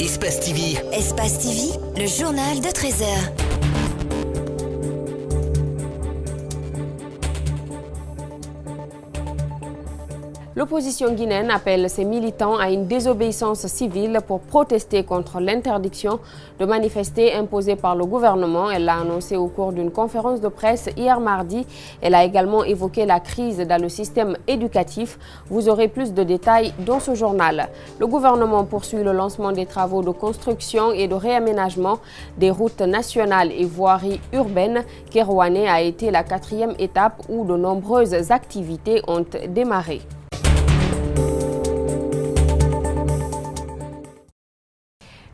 Espace TV. Espace TV, le journal de 13 heures. L'opposition guinéenne appelle ses militants à une désobéissance civile pour protester contre l'interdiction de manifester imposée par le gouvernement. Elle l'a annoncé au cours d'une conférence de presse hier mardi. Elle a également évoqué la crise dans le système éducatif. Vous aurez plus de détails dans ce journal. Le gouvernement poursuit le lancement des travaux de construction et de réaménagement des routes nationales et voiries urbaines. Kerouané a été la 4e étape où de nombreuses activités ont démarré.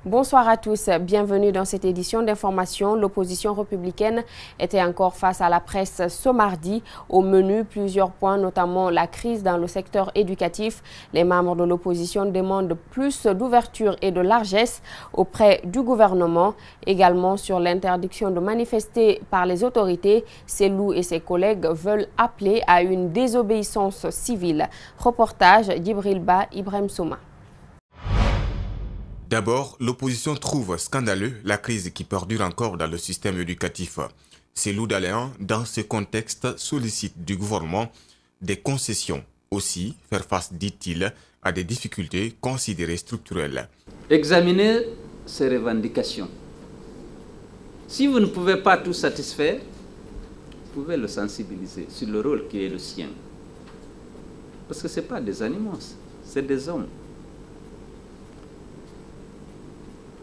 Bonsoir à tous, bienvenue dans cette édition d'information. L'opposition républicaine était encore face à la presse ce mardi. Au menu, plusieurs points, notamment la crise dans le secteur éducatif. Les membres de l'opposition demandent plus d'ouverture et de largesse auprès du gouvernement. Également sur l'interdiction de manifester par les autorités, Selou et ses collègues veulent appeler à une désobéissance civile. Reportage d'Ibril Ba, Ibrahim Souma. D'abord, l'opposition trouve scandaleux la crise qui perdure encore dans le système éducatif. Selou Daléan, dans ce contexte, sollicite du gouvernement des concessions. Aussi, faire face, dit-il, à des difficultés considérées structurelles. Examinez ces revendications. Si vous ne pouvez pas tout satisfaire, vous pouvez le sensibiliser sur le rôle qui est le sien. Parce que ce n'est pas des animaux, c'est des hommes.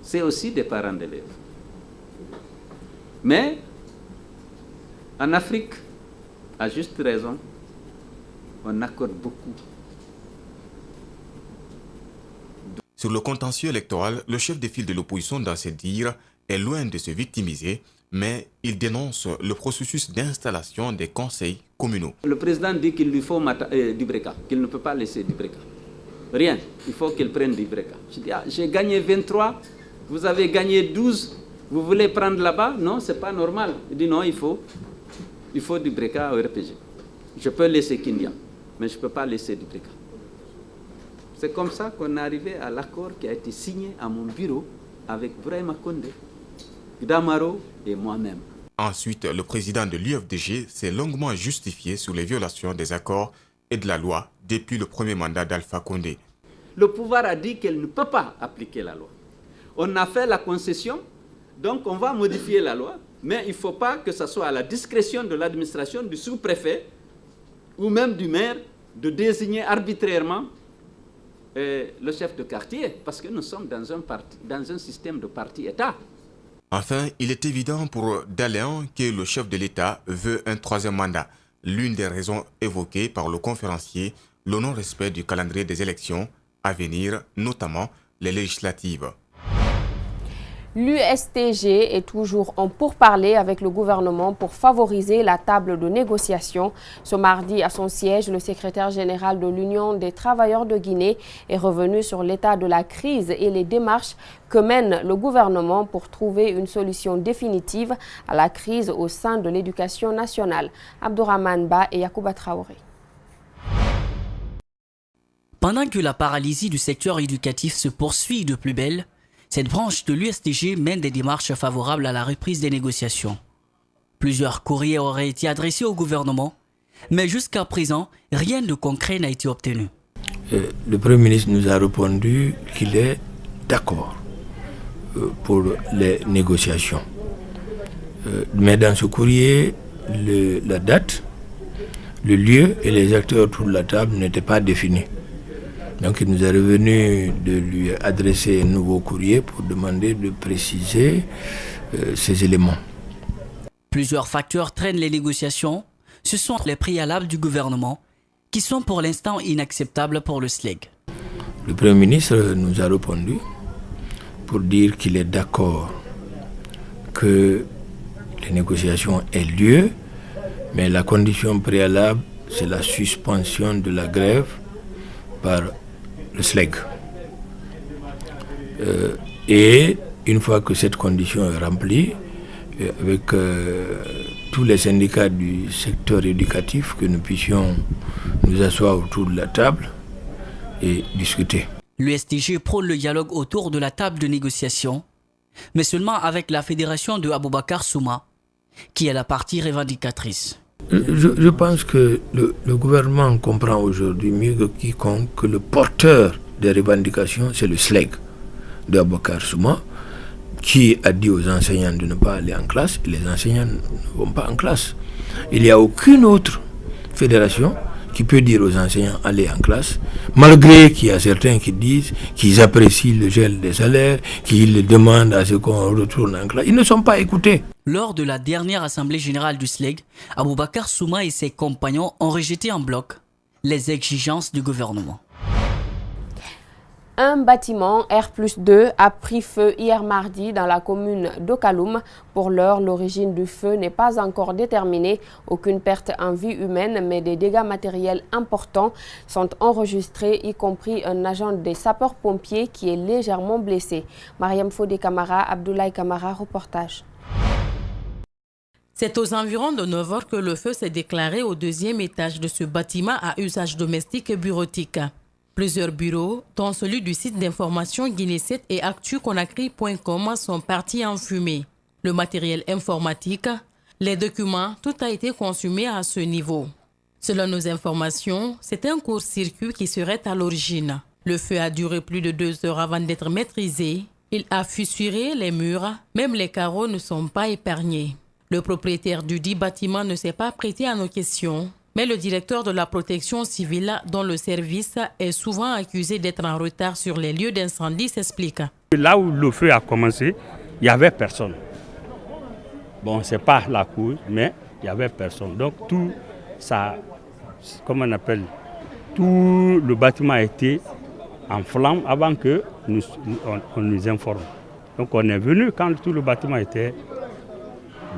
C'est aussi des parents d'élèves. Mais, en Afrique, à juste raison, on accorde beaucoup. Sur le contentieux électoral, le chef de file de l'opposition dans ses dires est loin de se victimiser, mais il dénonce le processus d'installation des conseils communaux. Le président dit qu'il lui faut Dibreka, qu'il ne peut pas laisser Dibreka. Rien, il faut qu'il prenne Dibreka. Je dis, j'ai gagné 23, vous avez gagné 12, vous voulez prendre là-bas? Non, ce n'est pas normal. Il dit non, il faut Dibreka au RPG. Je peux laisser Kindia, mais je ne peux pas laisser Dibreka. C'est comme ça qu'on est arrivé à l'accord qui a été signé à mon bureau avec Brahima Condé, Damaro et moi-même. Ensuite, le président de l'UFDG s'est longuement justifié sur les violations des accords et de la loi depuis le premier mandat d'Alpha Condé. Le pouvoir a dit qu'elle ne peut pas appliquer la loi. On a fait la concession, donc on va modifier la loi, mais il ne faut pas que ce soit à la discrétion de l'administration, du sous-préfet ou même du maire de désigner arbitrairement le chef de quartier, parce que nous sommes dans un système de parti-État. Enfin, il est évident pour Daléan que le chef de l'État veut un 3e mandat. L'une des raisons évoquées par le conférencier, le non-respect du calendrier des élections à venir, notamment les législatives. L'USTG est toujours en pourparlers avec le gouvernement pour favoriser la table de négociation. Ce mardi, à son siège, le secrétaire général de l'Union des travailleurs de Guinée est revenu sur l'état de la crise et les démarches que mène le gouvernement pour trouver une solution définitive à la crise au sein de l'éducation nationale. Abdourahmane Ba et Yacouba Traoré. Pendant que la paralysie du secteur éducatif se poursuit de plus belle, cette branche de l'USTG mène des démarches favorables à la reprise des négociations. Plusieurs courriers auraient été adressés au gouvernement, mais jusqu'à présent, rien de concret n'a été obtenu. Le Premier ministre nous a répondu qu'il est d'accord pour les négociations. Mais dans ce courrier, la date, le lieu et les acteurs autour de la table n'étaient pas définis. Donc il nous est revenu de lui adresser un nouveau courrier pour demander de préciser ces éléments. Plusieurs facteurs traînent les négociations. Ce sont les préalables du gouvernement qui sont pour l'instant inacceptables pour le SLEG. Le Premier ministre nous a répondu pour dire qu'il est d'accord que les négociations aient lieu, mais la condition préalable, c'est la suspension de la grève par le SLEG. Et une fois que cette condition est remplie, avec tous les syndicats du secteur éducatif, que nous puissions nous asseoir autour de la table et discuter. L'USTG prône le dialogue autour de la table de négociation, mais seulement avec la fédération de Aboubacar Souma, qui est la partie revendicatrice. Je pense que le gouvernement comprend aujourd'hui mieux que quiconque que le porteur des revendications, c'est le SLEG de Aboubacar Souma, qui a dit aux enseignants de ne pas aller en classe, et les enseignants ne vont pas en classe. Il n'y a aucune autre fédération qui peut dire aux enseignants allez en classe, malgré qu'il y a certains qui disent qu'ils apprécient le gel des salaires, qu'ils demandent à ce qu'on retourne en classe. Ils ne sont pas écoutés. Lors de la dernière assemblée générale du SLEG, Aboubacar Souma et ses compagnons ont rejeté en bloc les exigences du gouvernement. Un bâtiment R+2 a pris feu hier mardi dans la commune d'Okaloum. Pour l'heure, l'origine du feu n'est pas encore déterminée. Aucune perte en vie humaine, mais des dégâts matériels importants sont enregistrés, y compris un agent des sapeurs-pompiers qui est légèrement blessé. Mariam Fodé Camara, Abdoulaye Camara, reportage. C'est aux environs de 9 h que le feu s'est déclaré au deuxième étage de ce bâtiment à usage domestique et bureautique. Plusieurs bureaux, dont celui du site d'information Guinée7 et Actu-Conakry.com, sont partis en fumée. Le matériel informatique, les documents, tout a été consumé à ce niveau. Selon nos informations, c'est un court-circuit qui serait à l'origine. Le feu a duré plus de 2 heures avant d'être maîtrisé. Il a fissuré les murs, même les carreaux ne sont pas épargnés. Le propriétaire du dit bâtiment ne s'est pas prêté à nos questions. Mais le directeur de la protection civile, dont le service est souvent accusé d'être en retard sur les lieux d'incendie, s'explique. Là où le feu a commencé, il n'y avait personne. Bon, ce n'est pas la cause, mais il n'y avait personne. Donc tout ça, comment on appelle, tout le bâtiment a été en flammes avant que on nous informe. Donc on est venu quand tout le bâtiment était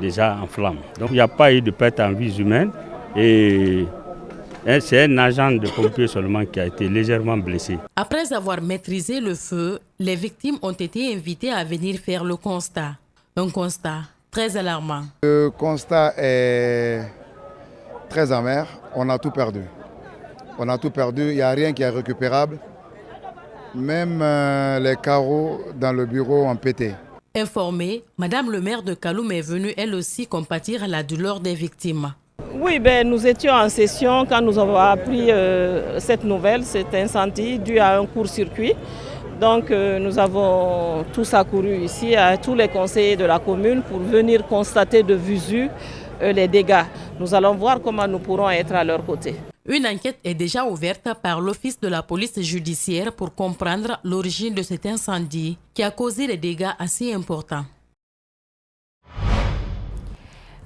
déjà en flammes. Donc il n'y a pas eu de perte en vie humaine. Et c'est un agent de pompiers seulement qui a été légèrement blessé. Après avoir maîtrisé le feu, les victimes ont été invitées à venir faire le constat. Un constat très alarmant. Le constat est très amer. On a tout perdu. On a tout perdu. Il n'y a rien qui est récupérable. Même les carreaux dans le bureau ont pété. Informée, Madame le maire de Kaloum est venue elle aussi compatir à la douleur des victimes. Oui, nous étions en session quand nous avons appris cette nouvelle, cet incendie dû à un court-circuit. Donc nous avons tous accouru ici à tous les conseillers de la commune pour venir constater de visu les dégâts. Nous allons voir comment nous pourrons être à leur côté. Une enquête est déjà ouverte par l'Office de la police judiciaire pour comprendre l'origine de cet incendie qui a causé des dégâts assez importants.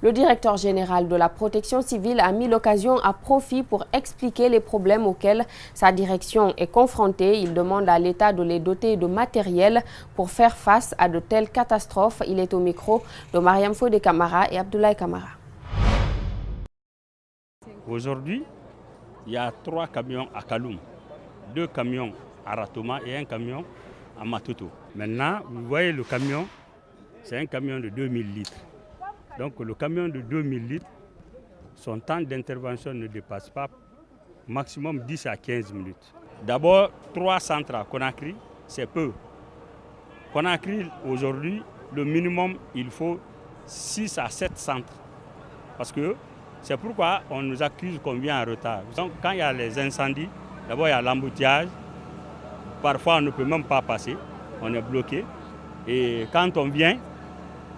Le directeur général de la protection civile a mis l'occasion à profit pour expliquer les problèmes auxquels sa direction est confrontée. Il demande à l'État de les doter de matériel pour faire face à de telles catastrophes. Il est au micro de Mariam Fodé Camara et Abdoulaye Camara. Aujourd'hui, il y a 3 camions à Kaloum, 2 camions à Ratoma et 1 camion à Matoto. Maintenant, vous voyez le camion, c'est un camion de 2000 litres. Donc le camion de 2000 litres, son temps d'intervention ne dépasse pas maximum 10 à 15 minutes. D'abord, 3 centres à Conakry, c'est peu. Conakry, aujourd'hui, le minimum, il faut 6 à 7 centres. Parce que c'est pourquoi on nous accuse qu'on vient en retard. Donc quand il y a les incendies, d'abord il y a l'embouteillage. Parfois on ne peut même pas passer, on est bloqué. Et quand on vient,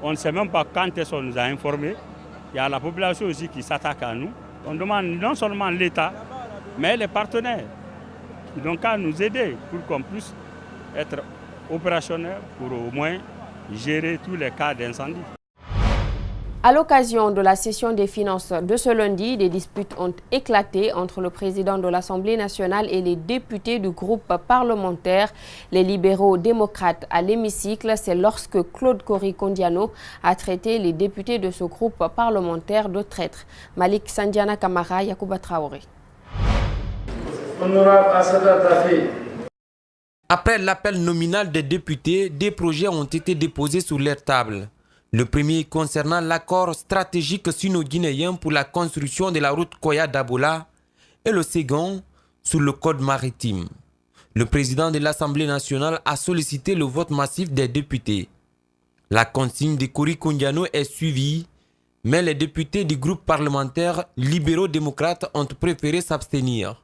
on ne sait même pas quand est-ce qu'on nous a informés. Il y a la population aussi qui s'attaque à nous. On demande non seulement l'État, mais les partenaires. Ils n'ont qu'à nous aider pour qu'on puisse être opérationnels pour au moins gérer tous les cas d'incendie. À l'occasion de la session des finances de ce lundi, des disputes ont éclaté entre le président de l'Assemblée nationale et les députés du groupe parlementaire. Les libéraux démocrates à l'hémicycle, c'est lorsque Claude Kori-Kondiano a traité les députés de ce groupe parlementaire de traîtres. Malik Sandiana Kamara, Yacouba Traoré. Après l'appel nominal des députés, des projets ont été déposés sur leur table. Le premier concernant l'accord stratégique sino-guinéen pour la construction de la route Koya-Dabola et le second sur le code maritime. Le président de l'Assemblée nationale a sollicité le vote massif des députés. La consigne de Kory Koundiano est suivie, mais les députés du groupe parlementaire libéraux-démocrates ont préféré s'abstenir.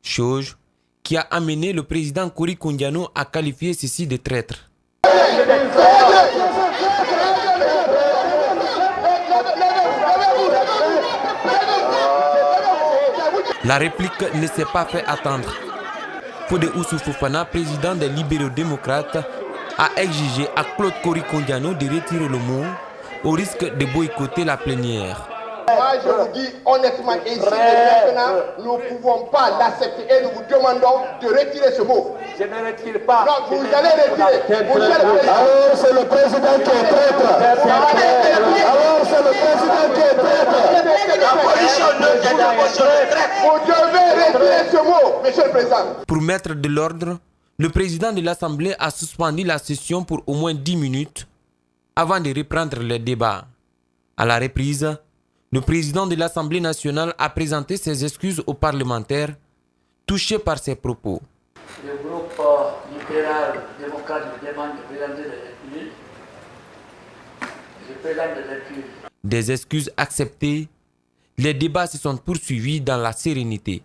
Chose qui a amené le président Kory Koundiano à qualifier ceci de traître. La réplique ne s'est pas fait attendre. Fodé Oussou Fofana, président des libéraux-démocrates, a exigé à Claude Kory Koundiano de retirer le mot au risque de boycotter la plénière. Moi, je vous dis honnêtement, ici et maintenant, nous ne pouvons pas l'accepter et nous vous demandons de retirer ce mot. Je ne retire pas. Non, vous allez retirer. Alors c'est le président qui est traître. Alors c'est le président qui est traître. La position de traître. Vous devez retirer ce mot, monsieur le président. Pour mettre de l'ordre, le président de l'Assemblée a suspendu la session pour au moins 10 minutes avant de reprendre les débats. À la reprise, le président de l'Assemblée nationale a présenté ses excuses aux parlementaires touchés par ses propos. Le groupe libéral-démocrate demande de présenter des excuses. Je présente des excuses. Des excuses acceptées, les débats se sont poursuivis dans la sérénité.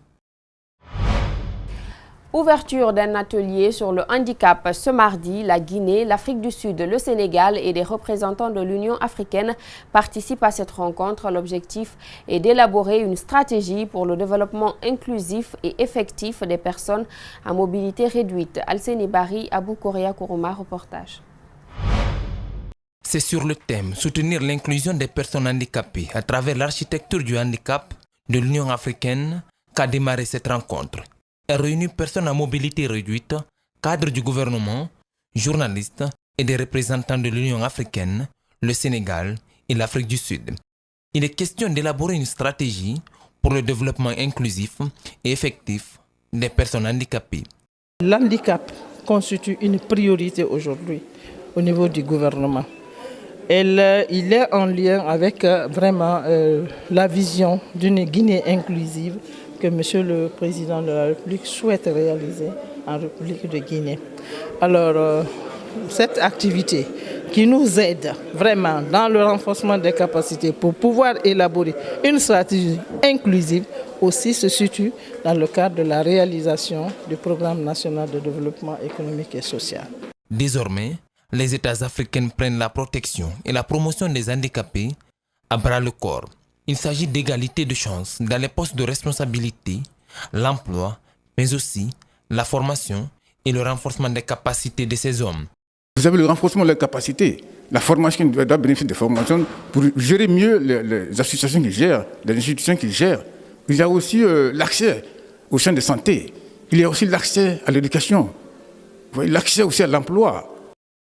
Ouverture d'un atelier sur le handicap ce mardi. La Guinée, l'Afrique du Sud, le Sénégal et des représentants de l'Union africaine participent à cette rencontre. L'objectif est d'élaborer une stratégie pour le développement inclusif et effectif des personnes à mobilité réduite. Alseni Bari, Abou Korea Kourouma, reportage. C'est sur le thème « Soutenir l'inclusion des personnes handicapées à travers l'architecture du handicap » de l'Union africaine qu'a démarré cette rencontre. Elle réunit personnes à mobilité réduite, cadres du gouvernement, journalistes et des représentants de l'Union africaine, le Sénégal et l'Afrique du Sud. Il est question d'élaborer une stratégie pour le développement inclusif et effectif des personnes handicapées. L'handicap constitue une priorité aujourd'hui au niveau du gouvernement. Il est en lien avec la vision d'une Guinée inclusive que Monsieur le Président de la République souhaite réaliser en République de Guinée. Alors, cette activité qui nous aide vraiment dans le renforcement des capacités pour pouvoir élaborer une stratégie inclusive aussi se situe dans le cadre de la réalisation du Programme national de développement économique et social. Désormais, les États africains prennent la protection et la promotion des handicapés à bras le corps. Il s'agit d'égalité de chances dans les postes de responsabilité, l'emploi, mais aussi la formation et le renforcement des capacités de ces hommes. Vous avez le renforcement de leurs capacités, la formation doit bénéficier de formation pour gérer mieux les associations qu'ils gèrent, les institutions qu'ils gèrent. Il y a aussi l'accès aux soins de santé, il y a aussi l'accès à l'éducation, l'accès aussi à l'emploi.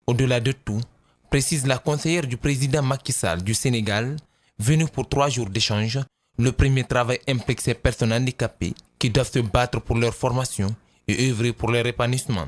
Au-delà de tout, précise la conseillère du président Macky Sall du Sénégal, venue pour 3 jours d'échange, le premier travail implique ces personnes handicapées qui doivent se battre pour leur formation et œuvrer pour leur épanouissement.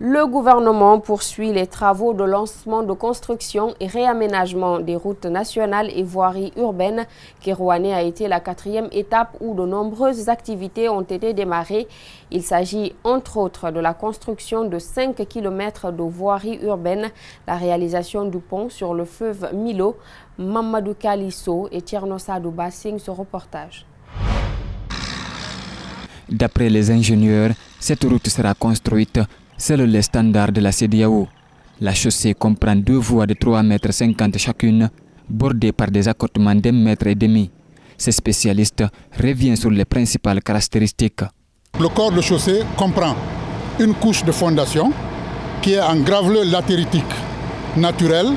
Le gouvernement poursuit les travaux de lancement de construction et réaménagement des routes nationales et voiries urbaines. Kérouané a été la 4e étape où de nombreuses activités ont été démarrées. Il s'agit entre autres de la construction de 5 km de voiries urbaines, la réalisation du pont sur le fleuve Milo. Mamadou Kalisso et Tierno Sadou Bassing ce reportage. D'après les ingénieurs, cette route sera construite selon les standards de la CEDEAO. La chaussée comprend 2 voies de 3,50 m chacune, bordées par des accotements d'1,5 m. Ces spécialistes reviennent sur les principales caractéristiques. Le corps de chaussée comprend une couche de fondation qui est en graveleux latéritique naturel,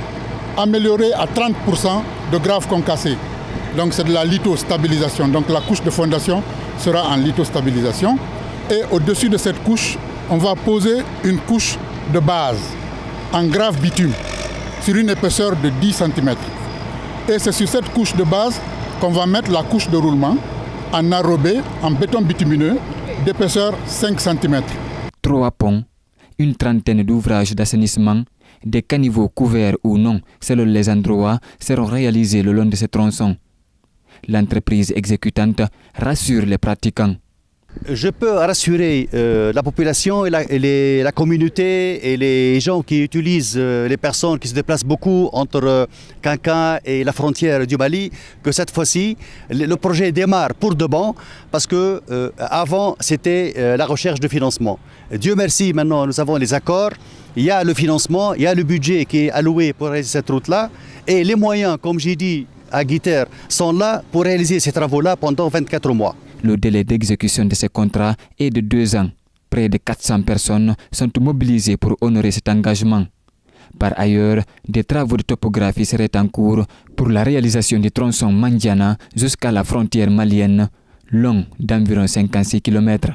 améliorée à 30% de graves concassés. Donc c'est de la lithostabilisation. Donc la couche de fondation sera en lithostabilisation. Et au-dessus de cette couche, on va poser une couche de base en grave bitume sur une épaisseur de 10 cm. Et c'est sur cette couche de base qu'on va mettre la couche de roulement en enrobé, en béton bitumineux d'épaisseur 5 cm. 3 ponts, une trentaine d'ouvrages d'assainissement, des caniveaux couverts ou non selon les endroits seront réalisés le long de ces tronçons. L'entreprise exécutante rassure les pratiquants. Je peux rassurer la population et la communauté et les gens qui utilisent, les personnes qui se déplacent beaucoup entre Kankan et la frontière du Mali, que cette fois-ci, le projet démarre pour de bon, parce que avant c'était la recherche de financement. Dieu merci, maintenant nous avons les accords, il y a le financement, il y a le budget qui est alloué pour réaliser cette route-là, et les moyens, comme j'ai dit à Guiter, sont là pour réaliser ces travaux-là pendant 24 mois. Le délai d'exécution de ces contrats est de 2 ans. Près de 400 personnes sont mobilisées pour honorer cet engagement. Par ailleurs, des travaux de topographie seraient en cours pour la réalisation du tronçon Mandiana jusqu'à la frontière malienne, long d'environ 56 km.